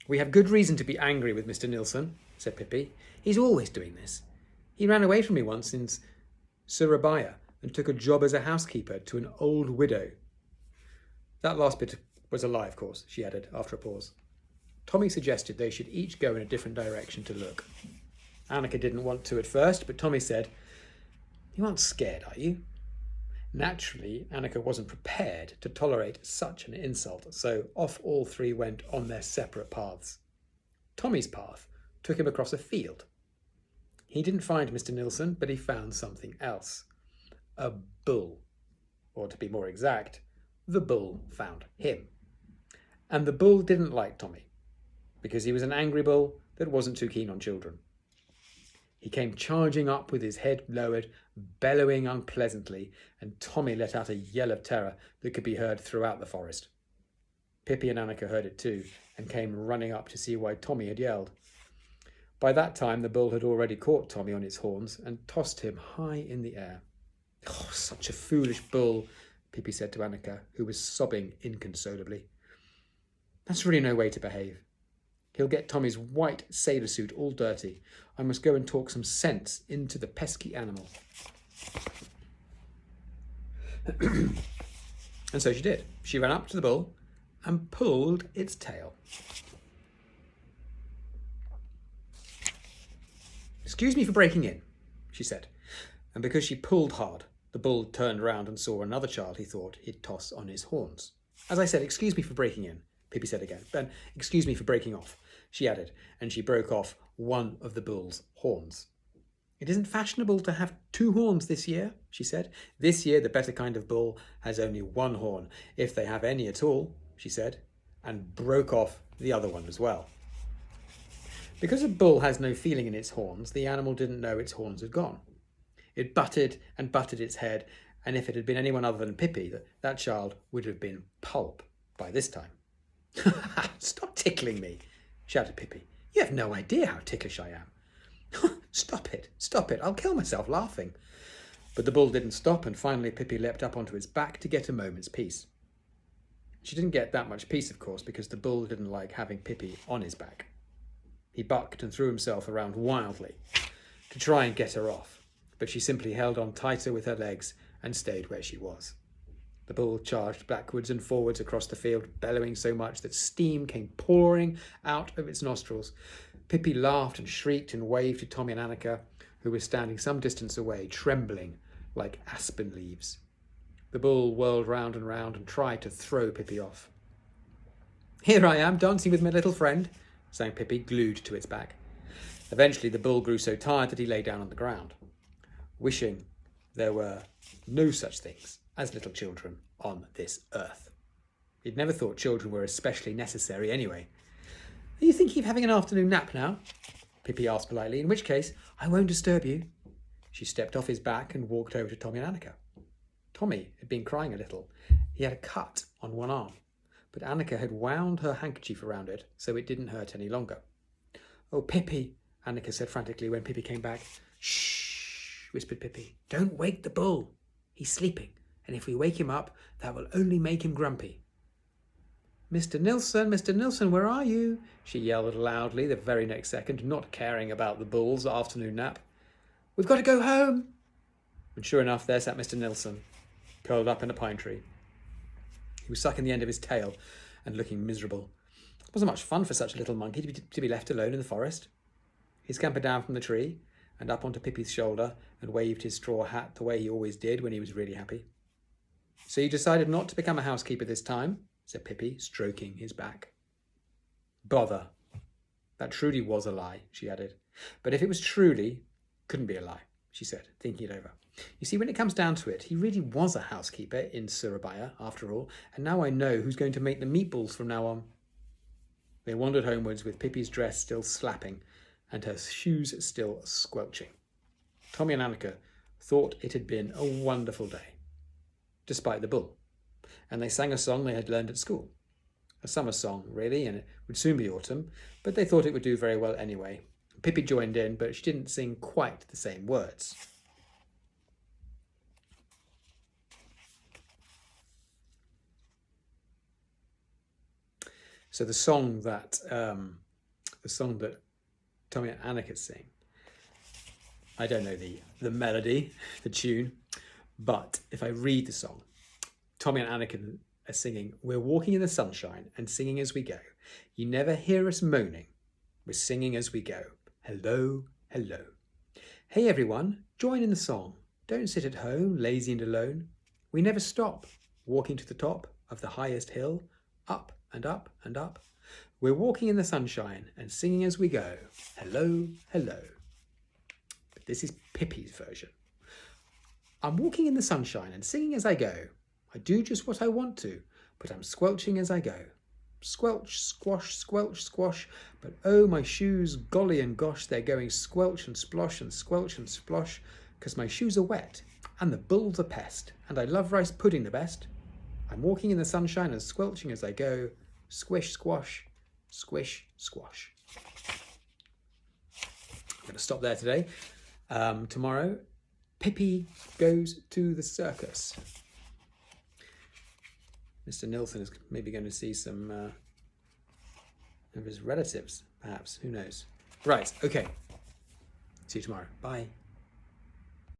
"We have good reason to be angry with Mr. Nilsson," said Pippi. "He's always doing this. He ran away from me once in Surabaya and took a job as a housekeeper to an old widow." That last bit was a lie, of course, she added after a pause. Tommy suggested they should each go in a different direction to look. Annika didn't want to at first, but Tommy said, "You aren't scared, are you?" Naturally, Annika wasn't prepared to tolerate such an insult, so off all three went on their separate paths. Tommy's path took him across a field. He didn't find Mr. Nilsson, but he found something else. A bull. Or to be more exact, the bull found him. And the bull didn't like Tommy, because he was an angry bull that wasn't too keen on children. He came charging up with his head lowered, bellowing unpleasantly, and Tommy let out a yell of terror that could be heard throughout the forest. Pippi and Annika heard it too, and came running up to see why Tommy had yelled. By that time, the bull had already caught Tommy on its horns and tossed him high in the air. "Oh, such a foolish bull," Pippi said to Annika, who was sobbing inconsolably. "That's really no way to behave. He'll get Tommy's white sailor suit all dirty. I must go and talk some sense into the pesky animal." And so she did. She ran up to the bull and pulled its tail. "Excuse me for breaking in," she said. And because she pulled hard, the bull turned round and saw another child he thought he'd toss on his horns. "As I said, excuse me for breaking in," Pippi said again. "And excuse me for breaking off," she added, and she broke off one of the bull's horns. "It isn't fashionable to have 2 horns this year," she said. "This year the better kind of bull has only 1 horn, if they have any at all," she said, and broke off the other one as well. Because a bull has no feeling in its horns, the animal didn't know its horns had gone. It butted and butted its head, and if it had been anyone other than Pippi, that child would have been pulp by this time. "Stop tickling me," shouted Pippi. "You have no idea how ticklish I am." Stop it, I'll kill myself laughing." But the bull didn't stop, and finally Pippi leapt up onto his back to get a moment's peace. She didn't get that much peace, of course, because the bull didn't like having Pippi on his back. He bucked and threw himself around wildly to try and get her off, but she simply held on tighter with her legs and stayed where she was. The bull charged backwards and forwards across the field, bellowing so much that steam came pouring out of its nostrils. Pippi laughed and shrieked and waved to Tommy and Annika, who were standing some distance away, trembling like aspen leaves. The bull whirled round and round and tried to throw Pippi off. "Here I am, dancing with my little friend," sang Pippi, glued to its back. Eventually the bull grew so tired that he lay down on the ground, wishing there were no such things as little children on this earth. He'd never thought children were especially necessary anyway. "Are you thinking of having an afternoon nap now?" Pippi asked politely, "in which case I won't disturb you." She stepped off his back and walked over to Tommy and Annika. Tommy had been crying a little. He had a cut on one arm, but Annika had wound her handkerchief around it so it didn't hurt any longer. "Oh, Pippi," Annika said frantically when Pippi came back. "Shh," whispered Pippi. "Don't wake the bull. He's sleeping, and if we wake him up, that will only make him grumpy." Mr. Nilsson, where are you?" she yelled loudly the very next second, not caring about the bull's afternoon nap. "We've got to go home." And sure enough, there sat Mr. Nilsson, curled up in a pine tree. He was sucking the end of his tail and looking miserable. It wasn't much fun for such a little monkey to be left alone in the forest. He scampered down from the tree and up onto Pippi's shoulder and waved his straw hat the way he always did when he was really happy. "So you decided not to become a housekeeper this time?" said Pippi, stroking his back. "Bother. That truly was a lie," she added. "But if it was truly, couldn't be a lie," she said, thinking it over. "You see, when it comes down to it, he really was a housekeeper in Surabaya, after all, and now I know who's going to make the meatballs from now on." They wandered homewards with Pippi's dress still slapping and her shoes still squelching. Tommy and Annika thought it had been a wonderful day, despite the bull, and they sang a song they had learned at school. A summer song, really, and it would soon be autumn, but they thought it would do very well anyway. Pippi joined in, but she didn't sing quite the same words. So the song that Tommy and Annika sing, I don't know the melody, the tune, but if I read the song, Tommy and Annika are singing, "We're walking in the sunshine and singing as we go. You never hear us moaning. We're singing as we go. Hello, hello. Hey everyone, join in the song. Don't sit at home, lazy and alone. We never stop, walking to the top of the highest hill, up and up and up. We're walking in the sunshine and singing as we go. Hello, hello." But this is Pippi's version. "I'm walking in the sunshine and singing as I go. I do just what I want to, but I'm squelching as I go. Squelch, squash, squelch, squash, but oh my shoes, golly and gosh, they're going squelch and splosh and squelch and splosh, 'cause my shoes are wet and the bull's a pest, and I love rice pudding the best. I'm walking in the sunshine and squelching as I go. Squish, squash, squish, squash." I'm going to stop there today. Tomorrow, Pippi goes to the circus. Mr. Nilsson is maybe going to see some of his relatives, perhaps. Who knows? Right, okay. See you tomorrow. Bye.